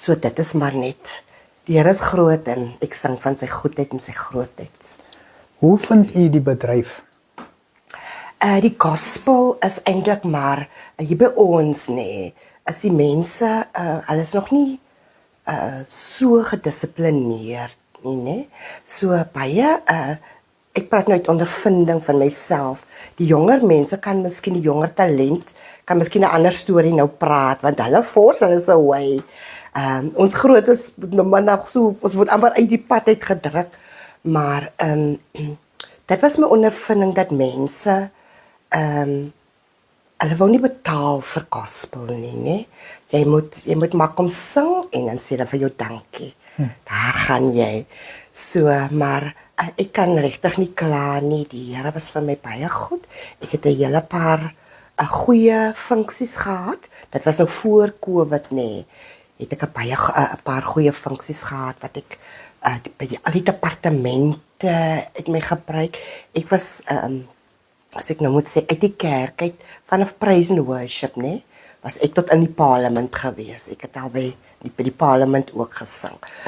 So dit is maar net. Die Here is groot en ek sing van sy goedheid en sy grootheid. Hoe vind u die bedryf? Die gospel is eintlik maar hier by ons is die mense hulle is nog nie so gedissiplineerd nie. So baie ek praat nou uit ondervinding van myself. Die jonger mense kan miskien die jonger talent kan miskien 'n ander storie nou praat want hulle force hulle is away. Ons grootes maar nog so ons word amper uit die pad uit gedruk. Maar dit was my ondervinding dat mense hulle wou nie betaal vir gospel nie. Jy moet maar kom sing en dan sê hulle vir jou dankie. Daar gaan jy. So, maar ek kan regtig nie kla nie. Die Here was vir my baie goed. Ek het 'n hele paar goeie funksies gehad. Dit was nou voor Covid het ek 'n paar goeie funksies gehad wat ek by al die departemente het my gebruik. Ek was as ek nou moet sê uit die kerk uit vanaf praise and worship was ek tot in die parlement gewees. Ek het al by die parlement ook gesing.